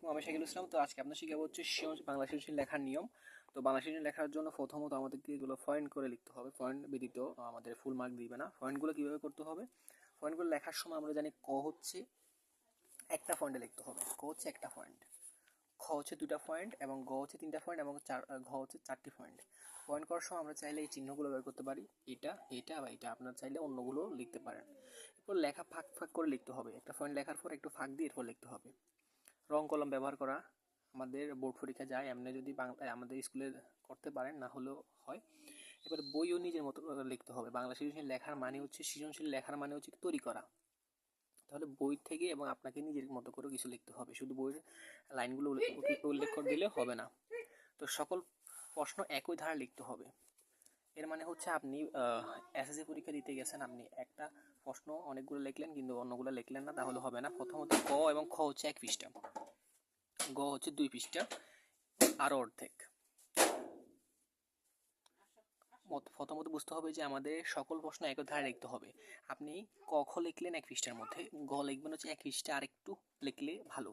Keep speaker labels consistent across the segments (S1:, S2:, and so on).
S1: আলাইকুম, আমি শাকিল ইসলাম। তো আজকে আপনার শিখাবো হচ্ছে বাংলা সৃজনশীল লেখার নিয়ম। তো বাংলা সৃজনশীল লেখার জন্য প্রথমত আমাদেরকে এগুলো পয়েন্ট করে লিখতে হবে। পয়েন্ট ব্যতীত আমাদের ফুল মার্ক দিবে না। পয়েন্টগুলো কীভাবে করতে হবে? পয়েন্টগুলো লেখার সময় আমরা জানি ক হচ্ছে একটা পয়েন্টে লিখতে হবে, ক হচ্ছে একটা পয়েন্ট, খ হচ্ছে দুটা পয়েন্ট এবং গ হচ্ছে তিনটা পয়েন্ট এবং ঘ হচ্ছে চারটি পয়েন্ট। পয়েন্ট করার সময় আমরা চাইলে এই চিহ্নগুলো বের করতে পারি, এটা এটা বা এটা। আপনারা চাইলে অন্যগুলো লিখতে পারেন। এরপর লেখা ফাঁক ফাঁক করে লিখতে হবে। একটা পয়েন্ট লেখার পর একটু ফাঁক দিয়ে এরপর লিখতে হবে। রং কলম ব্যবহার করা আমাদের বোর্ড পরীক্ষা যায়, এমনি যদি বাংলায় আমাদের স্কুলে করতে পারেন, না হলেও হয়। এবার বইও নিজের মতো লিখতে হবে। বাংলা সৃজনশীল লেখার মানে হচ্ছে, সৃজনশীল লেখার মানে হচ্ছে তৈরি করা। তাহলে বই থেকে এবং আপনাকে নিজের মতো করে কিছু লিখতে হবে, শুধু বইয়ের লাইনগুলো উল্লেখ করে দিলে হবে না। তো সকল প্রশ্ন একই ধারা লিখতে হবে। এর মানে হচ্ছে আপনি এসএসসি পরীক্ষা দিতে গেছেন, আপনি একটা প্রশ্ন অনেকগুলো লিখলেন কিন্তু অন্যগুলো লিখলেন না, তাহলে হবে না। প্রথমত ক এবং খ হচ্ছে 1 পৃষ্ঠা, গ হচ্ছে 2 পৃষ্ঠা আরও অর্ধেক। প্রথমত বুঝতে হবে যে আমাদের সকল প্রশ্ন একই ধারে লিখতে হবে। আপনি ক খ লিখলেন 1 পৃষ্ঠার মধ্যে, গ লিখবেন হচ্ছে 1 পৃষ্ঠা আর একটু লিখলে ভালো,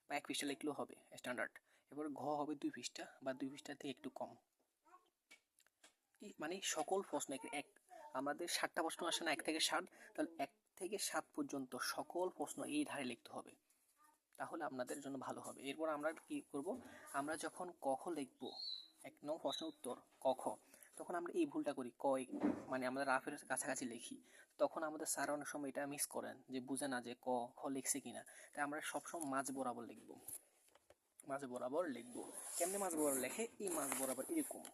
S1: বা 1 পৃষ্ঠা লিখলেও হবে স্ট্যান্ডার্ড। এবার ঘ হবে 2 পৃষ্ঠা বা 2 পৃষ্ঠার থেকে একটু কম। মানে সকল প্রশ্ন এক, আমাদের 7টা প্রশ্ন আসে না 1 থেকে 7, তাহলে 1 থেকে 7 পর্যন্ত সকল প্রশ্ন এই ধারে লিখতে হবে, তাহলে আপনাদের জন্য ভালো হবে। এরপর আমরা কি করব, আমরা যখন ক খ লিখব, 1 নং প্রশ্নের উত্তর ক খ, তখন আমরা এই ভুলটা করি, মানে আমরা রাফের কাছাকাছি লিখি। তখন আমাদের স্যার অনেক সময় এটা মিস করেন, যে বুঝে না যে ক খ লিখছে কিনা। তাই আমরা সবসময় মাঝ বরাবর লিখব, মাঝ বরাবর লিখব। কেমনে মাঝ বরাবর লেখে? এই মাঝ বরাবর এরকম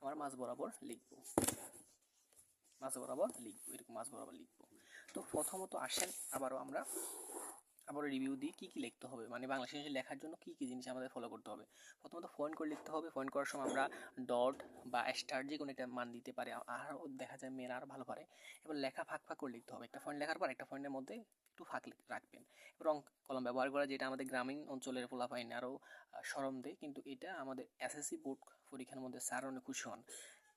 S1: আমরা মাঝ বরাবর লিখব, মাঝ বরাবর লিখব, এরকম মাঝ বরাবর লিখব। তো প্রথমত আসেন আবার রিভিউ দিই কী কী লিখতে হবে, মানে বাংলা সৃজনশীল লেখার জন্য কী কী জিনিস আমাদের ফলো করতে হবে। প্রথমত পয়েন্ট করে লিখতে হবে। পয়েন্ট করার সময় আমরা ডট বা স্টার যে কোনো একটা মান দিতে পারি, আরও দেখা যায় মেয়েরা আরও ভালো পারে। এবার লেখা ফাঁক ফাঁক করে লিখতে হবে। একটা পয়েন্ট লেখার পর একটা পয়েন্টের মধ্যে একটু ফাঁক রাখবেন। রং কলম ব্যবহার করা, যেটা আমাদের গ্রামীণ অঞ্চলের পোলাপাইন আরও সরম দেয়, কিন্তু এটা আমাদের এসএসসি বোর্ড পরীক্ষার মধ্যে স্যার অনেক খুশি হন,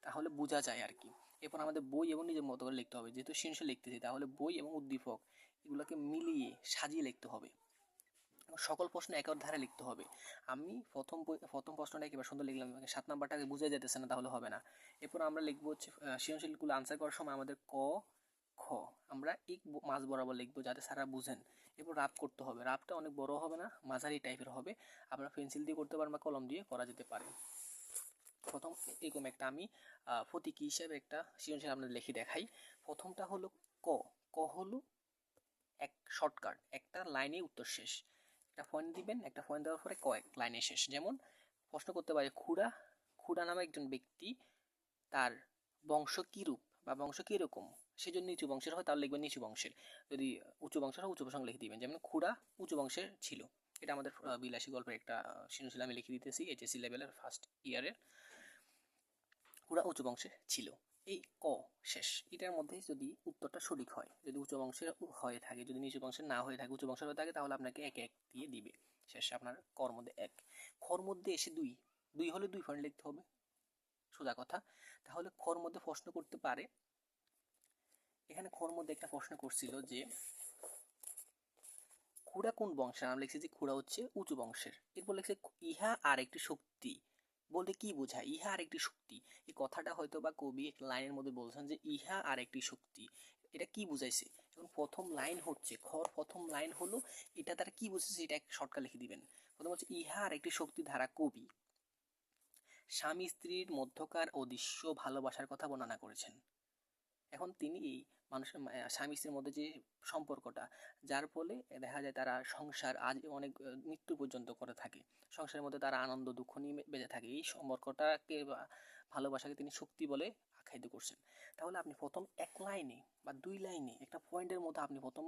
S1: তাহলে বোঝা যায় আর কি। এরপর আমাদের বই এবং নিজের মতো করে লিখতে হবে, যেহেতু সৃজনশীল লিখতেছি, তাহলে বই এবং উদ্দীপক এগুলোকে মিলিয়ে সাজিয়ে লিখতে হবে। সকল প্রশ্ন একের ধারে লিখতে হবে। আমি প্রথম প্রশ্নটা একেবারে সুন্দর লিখলাম, 7 নাম্বারটাকে বুঝে যেতেছে না, তাহলে হবে না। এরপর আমরা লিখবো হচ্ছে সৃজনশীলগুলো আনসার করার সময় আমাদের ক খ আমরা এক মাঝ বরাবর লিখবো, যাতে স্যাররা বুঝেন। এরপর রাফ করতে হবে। রাফটা অনেক বড় হবে না, মাঝারি টাইপের হবে। আপনারা পেন্সিল দিয়ে করতে পারেন বা কলম দিয়ে করা যেতে পারে। প্রথম এরকম একটা আমি প্রতীকী হিসাবে একটা সৃজনশীল আপনাদের লিখে দেখাই। প্রথমটা হলো ক। ক হলো এক শর্টকাট, একটা লাইনে উত্তর শেষ। একটা পয়েন্ট দিবেন, একটা পয়েন্ট দেওয়ার পরে কয়েক লাইনে শেষ। যেমন প্রশ্ন করতে পারে, খুড়া খুড়া নামে একজন ব্যক্তি, তার বংশ কীরূপ বা বংশ কীরকম, সে যদি নিচু বংশের হয় তাহলে লিখবেন নিচু বংশের, যদি উঁচু বংশের হয় উঁচু বংশ লিখে দিবেন। যেমন খুড়া উঁচু বংশের ছিল। এটা আমাদের বিলাসী গল্পের একটা সৃজনশীল আমি লিখে দিতেছি, এইচএসসি লেভেলের ফার্স্ট ইয়ারের। খুড়া উঁচু বংশের ছিল, এই ক শেষ। এটার মধ্যে যদি উত্তরটা সঠিক হয়, যদি উচ্চ বংশের হয়ে থাকে, যদি নিচু বংশের না হয়ে থাকে, উচ্চ বংশের হয়ে থাকে, তাহলে আপনাকে 1 দিয়ে দিবে। শেষে আপনার কর মধ্যে 1, খর মধ্যে এসে 2, 2 হলে 2 পয়েন্ট লিখতে হবে, সোজা কথা। তাহলে খর মধ্যে প্রশ্ন করতে পারে, এখানে খর মধ্যে একটা প্রশ্ন করছিল যে খুড়া কোন বংশের, আমি লিখছি যে খুড়া হচ্ছে উঁচু বংশের। এরপর লিখছে ইহা আর একটি শক্তি, বলতে কি বোঝায়? ইহা আর একটি শক্তি, এই কথাটা হয়তো বা কবি এক লাইনের মধ্যে বলছেন যে ইহা আর একটি শক্তি, এটা কি বুঝাইছে? এবং প্রথম লাইন হচ্ছে খর, প্রথম লাইন হলো এটা তারা কি বুঝেছে, এটা শর্টকাট লিখে দিবেন। প্রথম হচ্ছে ইহা আর একটি শক্তি ধারা কবি স্বামী স্ত্রীর মধ্যকার অদৃশ্য ভালোবাসার কথা বর্ণনা করেছেন। এখন তিনি এই মানুষের স্বামী স্ত্রীর মধ্যে যে সম্পর্কটা, যার ফলে দেখা যায় তারা সংসার আজ অনেক মৃত্যু পর্যন্ত করে থাকে, সংসারের মধ্যে তারা আনন্দ দুঃখ নিয়ে বেঁচে থাকে, এই সম্পর্কটাকে বা ভালোবাসাকে তিনি শক্তি বলে আখ্যায়িত করছেন। তাহলে আপনি প্রথম 1 লাইনে বা 2 লাইনে একটা পয়েন্টের মধ্যে আপনি প্রথম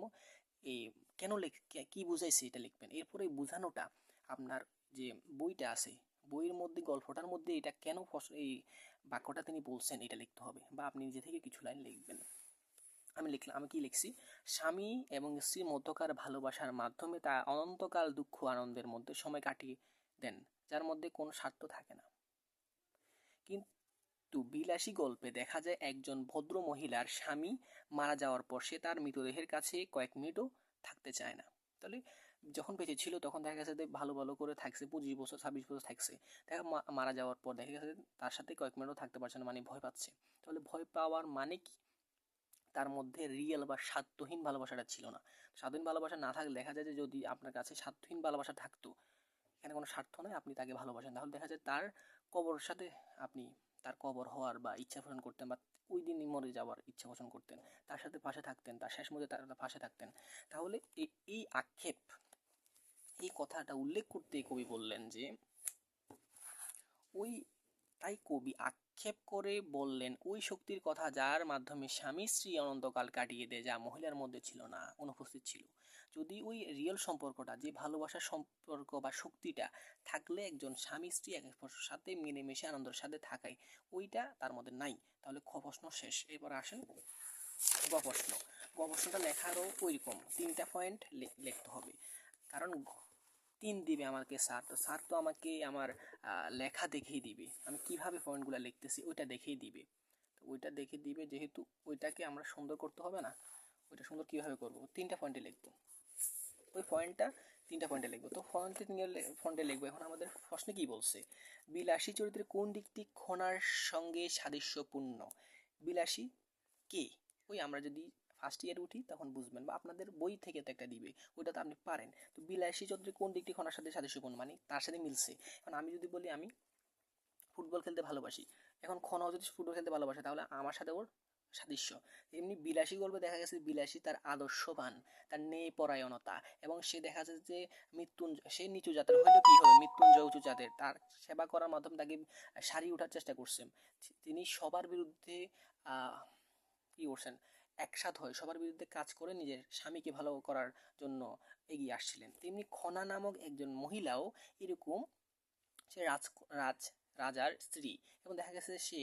S1: এই কেন কি বুঝাইছে এটা লিখবেন। এরপরে বোঝানোটা আপনার যে বইটা আছে, বইয়ের মধ্যে গল্পটার মধ্যে এটা কেন এই বাক্যটা তিনি বলছেন এটা লিখতে হবে, বা আপনি নিজে থেকে কিছু লাইন লিখবেন। আমি কি লিখছি, স্বামী এবং স্ত্রীর মধ্যকার ভালোবাসার মাধ্যমে তা অনন্তকাল দুঃখ আনন্দের মধ্যে সময় কাটিয়ে দেন, যার মধ্যে কোনো স্বার্থ থাকে না। কিন্তু বিলাসী গল্পে দেখা যায় একজন ভদ্র মহিলার স্বামী মারা যাওয়ার পর সে তার মৃতদেহের কাছে কয়েক মিনিটও থাকতে চায় না। তাহলে যখন বেঁচে ছিল তখন দেখা গেছে যে ভালো ভালো করে থাকছে, 25 বছর 26 বছর থাকছে। দেখা মারা যাওয়ার পর দেখা গেছে তার সাথে কয়েক মিনিটও থাকতে পারছে না, মানে ভয় পাচ্ছে। তাহলে ভয় পাওয়ার মানে কি? তার মধ্যে রিয়েল বা স্বার্থহীন ভালোবাসাটা ছিল না। স্বাধীন ভালোবাসা না থাকলে দেখা যায় যে যদি আপনার কাছে স্বার্থহীন ভালোবাসা থাকতো, এখানে কোনো স্বার্থ নয়, আপনি তাকে ভালোবাসেন, তাহলে দেখা যায় তার কবরের সাথে আপনি তার কবর হওয়ার বা ইচ্ছা পোষণ করতেন, বা ওই দিনই মরে যাওয়ার ইচ্ছা পোষণ করতেন, তার সাথে পাশে থাকতেন, তার শেষ মুহূর্তে তার পাশে থাকতেন। তাহলে এই আক্ষেপ, এই কথাটা উল্লেখ করতে কবি বললেন যে ওই, তাই কবি আক্ষেপ করে বললেন ওই শক্তির কথা যার মাধ্যমে স্বামী স্ত্রী অনন্তকাল কাটিয়ে দেয়, যা মহিলার মধ্যে ছিল না, অনুপস্থিত ছিল। যদি ওই রিয়েল সম্পর্কটা, যে ভালোবাসার সম্পর্ক বা শক্তিটা থাকলে একজন স্বামী স্ত্রী এক অপরের সাথে মিলেমিশে আনন্দের সাথে থাকায়, ওইটা তার মধ্যে নাই। তাহলে খ প্রশ্ন শেষ। এবার আসেন গ প্রশ্ন। গ প্রশ্নটা লেখারও ওইরকম 3টা পয়েন্ট লিখতে হবে, কারণ 3 দিবে আমাকে স্যার, তো স্যার তো আমাকে আমার লেখা দেখেই দিবে, আমি কিভাবে পয়েন্টগুলো লিখতেছি ওইটা দেখেই দিবে। তো ওইটা দেখে দিবে যেহেতু, ওইটাকে আমরা সুন্দর করতে হবে না? ওইটা সুন্দর কিভাবে করব? 3টা পয়েন্টে লিখবো, ওই পয়েন্টটা 3টা পয়েন্টে লিখবো। তো ফন্টে লিখবো। এখন আমাদের প্রশ্নে কি বলছে? বিলাসী চরিত্রের কোন দিকটি খনার সঙ্গে সাদৃশ্যপূর্ণ? বিলাসী কে? ওই আমরা যদি ফার্স্ট ইয়ারে উঠি তখন বুঝবেন, বা আপনাদের বই থেকে তো একটা দিবে, ওইটা তো আপনি পারেন। তো বিলাসী চরিত্রের কোন দিকটি খনার সাথে সাদৃশ্যপূর্ণ, মানে তার সাথে মিলছে। এখন আমি যদি বলি আমি ফুটবল খেলতে ভালোবাসি, এখন খনাও যদি ফুটবল খেলতে ভালোবাসে, তাহলে আমার সাথে ওর সাদৃশ্য। এমনি বিলাসী গল্পে দেখা গেছে বিলাসী তার আদর্শবান, তার ন্যায় পরায়ণতা, এবং সে দেখা যাচ্ছে যে মৃত্যুঞ্জয়, সে নিচু জাতের হয়তো কি হবে, মৃত্যুঞ্জয় উঁচু জাতের, তার সেবা করার মাধ্যমে তাকে সারিয়ে ওঠার চেষ্টা করছেন। তিনি সবার বিরুদ্ধে কি করছেন, একসাথ হয়ে সবার বিরুদ্ধে কাজ করে নিজের স্বামীকে ভালো করার জন্য এগিয়ে আসছিলেন। তেমনি খনা নামক একজন মহিলাও এরকম, সে রাজ রাজার স্ত্রী, এবং দেখা গেছে সে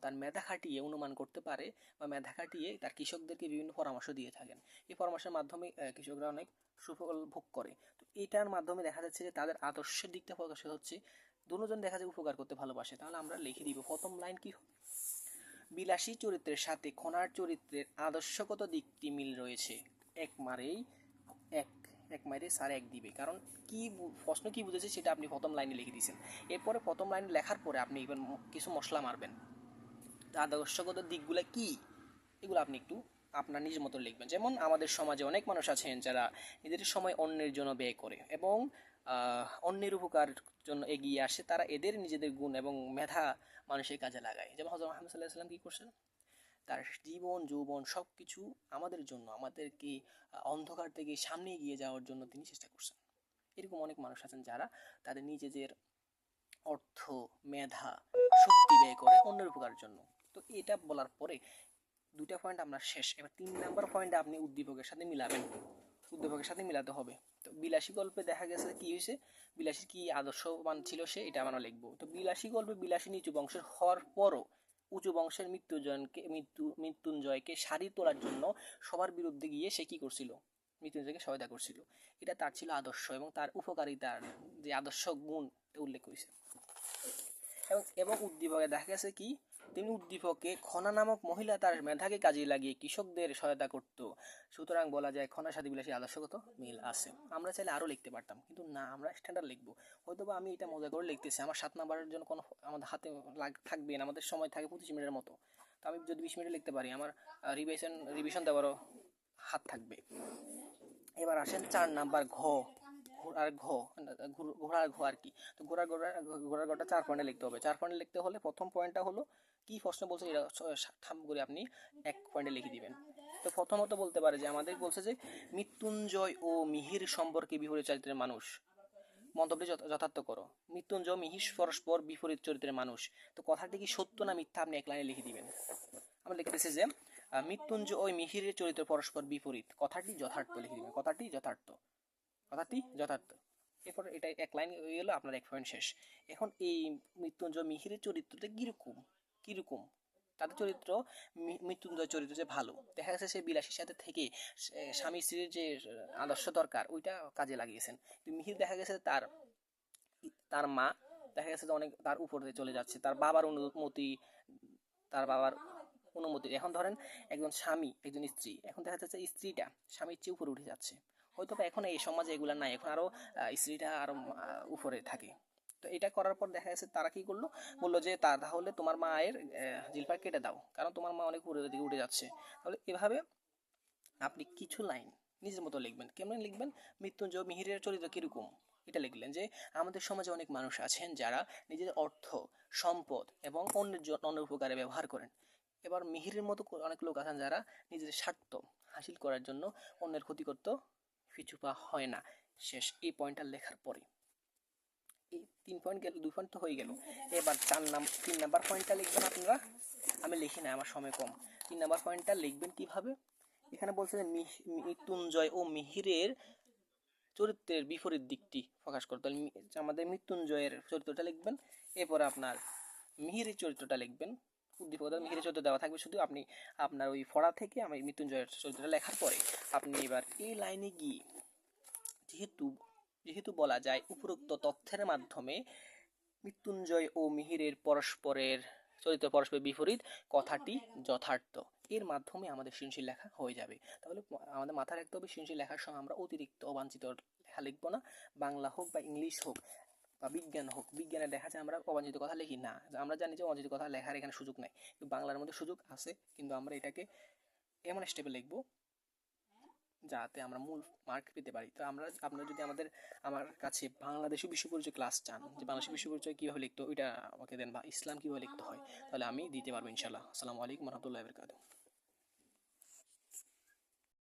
S1: তার মেধা খাটিয়ে অনুমান করতে পারে, বা মেধা খাটিয়ে তার কৃষকদেরকে বিভিন্ন পরামর্শ দিয়ে থাকেন। এই পরামর্শের মাধ্যমে কৃষকরা অনেক সুফল ভোগ করে। তো এটার মাধ্যমে দেখা যাচ্ছে যে তাদের আদর্শের দিকটা প্রকাশিত হচ্ছে, দুজন দেখা যায় উপকার করতে ভালোবাসে। তাহলে আমরা লিখে দিব প্রথম লাইন কি, বিলাসী চরিত্রের সাথে খনার চরিত্রের আদর্শগত দিকটি মিল রয়েছে। এক মারেই এক এক মাইরে স্যার এক দিবে, কারণ কি প্রশ্ন কি বুঝেছে সেটা আপনি প্রথম লাইনে লিখে দিয়েছেন। এরপরে প্রথম লাইনে লেখার পরে আপনি এবার কিছু মশলা মারবেন, আদর্শগত দিকগুলো কি, এগুলো আপনি একটু আপনার নিজ মতো লিখবেন। যেমন আমাদের সমাজে অনেক মানুষ আছেন যারা নিজেদের সময় অন্যের জন্য ব্যয় করে এবং অন্যের উপকার জন্য এগিয়ে আসে, তারা এদের নিজেদের গুণ এবং মেধা মানুষের কাজে লাগায়। যেমন হযরত মুহাম্মদ সাল্লাল্লাহু আলাইহি ওয়াসাল্লাম কি করছেন, তার জীবন যৌবন সব কিছু আমাদের জন্য, আমাদেরকে অন্ধকার থেকে সামনে এগিয়ে যাওয়ার জন্য তিনি চেষ্টা করছেন। এরকম অনেক মানুষ আছেন যারা তাদের নিজেদের অর্থ, মেধা, শক্তি ব্যয় করে অন্যের উপকারের জন্য। তো এটা বলার পরে 2টা পয়েন্ট আমরা শেষ। এবার 3 নাম্বার পয়েন্টে আপনি উদ্দীপকের সাথে মিলাবেন, উদ্দীপকের সাথে মিলাতে হবে। তো বিলাসী গল্পে দেখা গেছে কি হয়েছে, বিলাসী কি আদর্শবান ছিল সে, এটা আমরা লিখবো। তো বিলাসী গল্পে বিলাসী নিচু বংশের হওয়ার পরও উঁচু বংশের মৃত্যুঞ্জয়কে সারিয়ে তোলার জন্য সবার বিরুদ্ধে গিয়ে সে কি করছিল, মৃত্যুঞ্জয়কে সহায়তা করছিল। এটা তার ছিল আদর্শ, এবং তার উপকারিতার যে আদর্শ গুণ উল্লেখ করেছে। এবং উদ্দীপকে দেখা গেছে কি, তিনি উদ্দীপকে খনা নামক মহিলা তার মেধাকে কাজে লাগিয়ে কৃষকদের সহায়তা করত। সুতরাং বলা যায় খনার সাথে বিলাসী আদর্শগত মিল আছে। আমরা চাইলে আরও লিখতে পারতাম, কিন্তু না, আমরা স্ট্যান্ডার্ড লিখবো। হয়তোবা আমি এটা মজা করে লিখতেছি, আমার 7 নাম্বারের জন্য কোনো আমাদের হাতে থাকবে না, আমাদের সময় থাকে 25 মিনিটের মতো। তো আমি যদি 20 মিনিটে লিখতে পারি, আমার রিভিশন দেওয়ারও হাত থাকবে। এবার আসেন 4 নাম্বার ঘ, ঘোড়ার ঘ, ঘোড়ার ঘ আর কি। তো ঘোড়ার ঘটা 4 পয়েন্টে লিখতে হবে। 4 পয়েন্টে লিখতে হলে প্রথম পয়েন্টটা হলো কি প্রশ্ন বলছে, এটা ঠাম করে আপনি 1 পয়েন্টে লিখে দিবেন। তো প্রথমত বলতে পারে যে আমাদের বলছে যে মৃত্যুঞ্জয় ও মিহির সম্পর্কে বিপরীত চরিত্রের মানুষ, মন্তব্যটি যথার্থ করো। মৃত্যুঞ্জয় ও মিহির পরস্পর বিপরীত চরিত্রের মানুষ, তো কথাটি কি সত্য না মিথ্যা আপনি 1 লাইনে লিখে দিবেন। আমরা লিখতেছি যে মৃত্যুঞ্জয় ও মিহিরের চরিত্র পরস্পর বিপরীত, কথাটি যথার্থ লিখে দিবেন, কথাটি যথার্থ, কথাটি যথার্থ। এরপর এটা 1 লাইন হয়ে গেল, আপনার 1 পয়েন্ট শেষ। এখন এই মৃত্যুঞ্জয় মিহিরের চরিত্রটা কিরকম, কিরকম তাদের চরিত্র, মৃত্যুঞ্জয় চরিত্র যে ভালো, দেখা গেছে সে বিলাসীর সাথে থেকে স্বামী স্ত্রীর যে আদর্শ দরকার ওইটা কাজে লাগিয়েছেন। কিন্তু মিহির দেখা গেছে তার তার মা দেখা গেছে যে অনেক তার উপরে চলে যাচ্ছে, তার বাবার অনুমতি, তার বাবার অনুমতি। এখন ধরেন একজন স্বামী একজন স্ত্রী, এখন দেখা যাচ্ছে স্ত্রীটা স্বামীর চেয়ে উপরে উঠে যাচ্ছে, হয়তো বা এখন এই সমাজে এগুলো নাই, এখন আরও স্ত্রীটা আরও উপরে থাকে। তো এটা করার পর দেখা গেছে তারা কি করলো, বললো যে তাহলে তোমার মায়ের জিলপা কেটে দাও, কারণ তোমার মা অনেক উপরের দিকে উঠে যাচ্ছে। তাহলে এভাবে আপনি কিছু লাইন নিজের মতো লিখবেন। কেমন লিখবেন? মৃত্যুঞ্জয় মিহিরের চরিত্র কীরকম এটা লিখলেন যে আমাদের সমাজে অনেক মানুষ আছেন যারা নিজের অর্থ, সম্পদ এবং অন্যের উপকারে ব্যবহার করেন। এবার মিহিরের মতো অনেক লোক আছেন যারা নিজের স্বার্থ হাসিল করার জন্য অন্যের ক্ষতি করতে পিছু পা হয় না। শেষ। এই পয়েন্টটা লেখার পরে এই 3 পয়েন্ট গেল, 2 পয়েন্ট তো হয়ে গেল। এবার 3 নাম্বার পয়েন্টটা লিখবেন আপনারা। আমি লিখি না, আমার সময় কম। 3 নাম্বার পয়েন্টটা লিখবেন কিভাবে? এখানে বলছে যে মৃত্যুঞ্জয় ও মিহিরের চরিত্রের বিপরীত দিকটি প্রকাশ করতে হলে আমাদের মৃত্যুঞ্জয়ের চরিত্রটা লিখবেন, এরপরে আপনার মিহিরের চরিত্রটা লিখবেন। উদ্দীপক মিহিরের চরিত্র দেওয়া থাকবে, শুধু আপনি আপনার ওই ফড়া থেকে আমি মৃত্যুঞ্জয়ের চরিত্রটা লেখার পরে আপনি এবার এই লাইনে গিয়ে যেহেতু যেহেতু বলা যায় উপরোক্ত তথ্যের মাধ্যমে মৃত্যুঞ্জয় ও মিহিরের পরস্পরের চরিত্র পরস্পর বিপরীত কথাটি যথার্থ, এর মাধ্যমে আমাদের সৃজনশীল লেখা হয়ে যাবে। তাহলে আমাদের মাথায় রাখতে হবে সৃজনশীল লেখার সময় আমরা অতিরিক্ত অবাঞ্ছিত লেখা লিখবো না। বাংলা হোক বা ইংলিশ হোক বা বিজ্ঞান হোক, বিজ্ঞানে দেখা যায় আমরা অবাঞ্ছিত কথা লিখি না, আমরা জানি যে অবাঞ্ছিত কথা লেখার এখানে সুযোগ নাই, কিন্তু বাংলার মধ্যে সুযোগ আছে, কিন্তু আমরা এটাকে এমন স্টেপে লিখবো যাতে আমরা মূল মার্ক পেতে পারি। তো আপনারা যদি আমার কাছে বাংলাদেশি বিশ্ব পরিচয় ক্লাস চান, যে বাংলাদেশি বিশ্ব পরিচয় কীভাবে লিখতে হয় ওইটা আমাকে দেন, বা ইসলাম কীভাবে লিখতে হয়, তাহলে আমি দিতে পারবো ইনশাল্লাহ। আসসালামু আলাইকুম রহমতুল্লাহি ওয়া বারাকাতুহু।